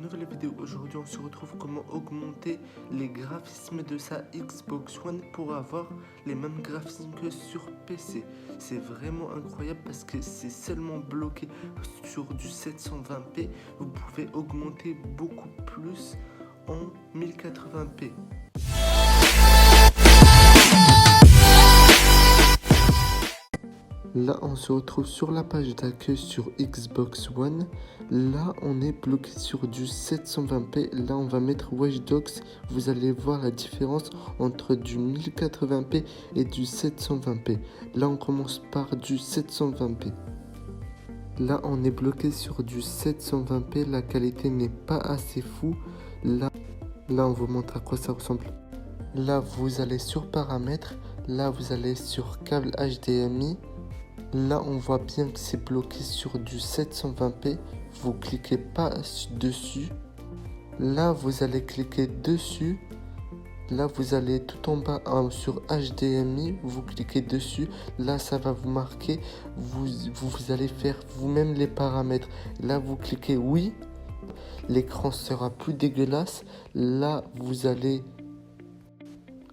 nouvelle vidéo. Aujourd'hui, on se retrouve comment augmenter les graphismes de sa Xbox One pour avoir les mêmes graphismes que sur PC. C'est vraiment incroyable parce que c'est seulement bloqué sur du 720p. Vous pouvez augmenter beaucoup plus en 1080p. Là, on se retrouve sur la page d'accueil sur Xbox One. Là, on est bloqué sur du 720p. Là, on va mettre Watch Dogs. Vous allez voir la différence entre du 1080p et du 720p. Là, on commence par du 720p. Là, on est bloqué sur du 720p. La qualité n'est pas assez fou. Là, on vous montre à quoi ça ressemble. Là, vous allez sur Paramètres. Là, vous allez sur Câble HDMI. Là, on voit bien que c'est bloqué sur du 720p. Vous cliquez pas dessus. Là, vous allez cliquer dessus. Là, vous allez tout en bas sur HDMI. Vous cliquez dessus. Là, ça va vous marquer. Vous allez faire vous-même les paramètres. Là, vous cliquez oui. L'écran sera plus dégueulasse. Là, vous allez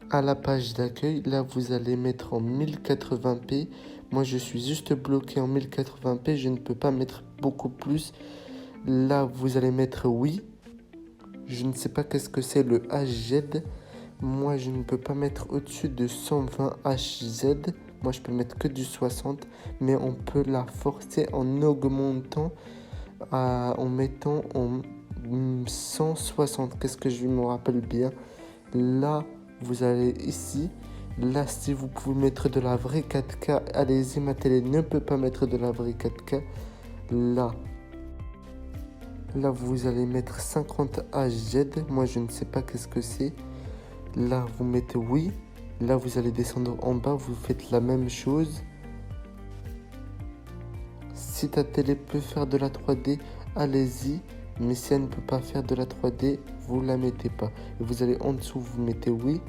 à la page d'accueil. Là, vous allez mettre en 1080p. Moi, je suis juste bloqué en 1080p. Je ne peux pas mettre beaucoup plus. Là, vous allez mettre oui. Je ne sais pas qu'est-ce que c'est le HZ. Moi, je ne peux pas mettre au-dessus de 120 HZ. Moi, je peux mettre que du 60. Mais on peut la forcer en augmentant, en mettant en 160. Qu'est-ce que je me rappelle bien. Là, vous allez ici. Là, si vous pouvez mettre de la vraie 4K, allez-y, ma télé ne peut pas mettre de la vraie 4K. Là, vous allez mettre 50 HZ. Moi, je ne sais pas qu'est-ce que c'est. Là, vous mettez oui. Là, vous allez descendre en bas. Vous faites la même chose. Si ta télé peut faire de la 3D, allez-y. Mais si elle ne peut pas faire de la 3D, vous la mettez pas. Et vous allez en dessous, vous mettez oui.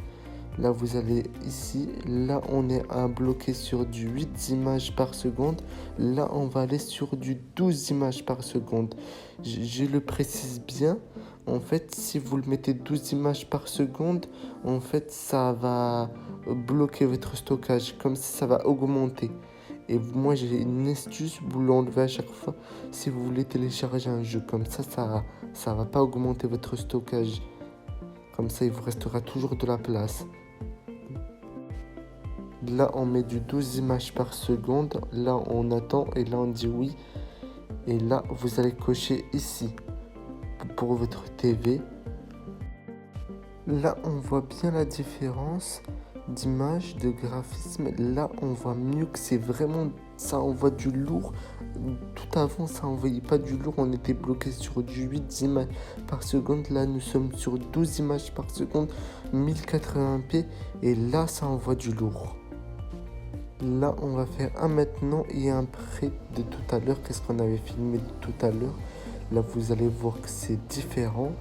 Là, vous allez ici. Là, on est à bloquer sur du 8 images par seconde. Là, on va aller sur du 12 images par seconde. Je le précise bien. En fait, si vous le mettez 12 images par seconde, en fait, ça va bloquer votre stockage. Comme ça va augmenter. Et moi, j'ai une astuce. Vous l'enlevez à chaque fois. Si vous voulez télécharger un jeu comme ça va pas augmenter votre stockage. Comme ça, il vous restera toujours de la place. Là, on met du 12 images par seconde. Là, on attend et là, on dit oui. Et là, vous allez cocher ici pour votre TV. Là, on voit bien la différence d'image, de graphisme. Là, on voit mieux que c'est vraiment... Ça envoie du lourd. Tout avant, ça envoyait pas du lourd. On était bloqué sur du 8 images par seconde. Là, nous sommes sur 12 images par seconde, 1080p. Et là, ça envoie du lourd. Là, on va faire un maintenant et un après de tout à l'heure. Qu'est-ce qu'on avait filmé de tout à l'heure? Là, vous allez voir que c'est différent.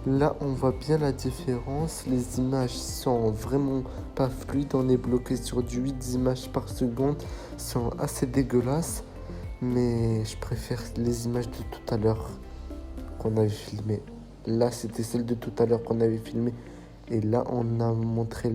Là, on voit bien la différence. Les images sont vraiment pas fluides. On est bloqué sur du 8 images par seconde. Sont assez dégueulasses. Mais je préfère les images de tout à l'heure qu'on avait filmé. Là, c'était celle de tout à l'heure qu'on avait filmé. Et là, on a montré...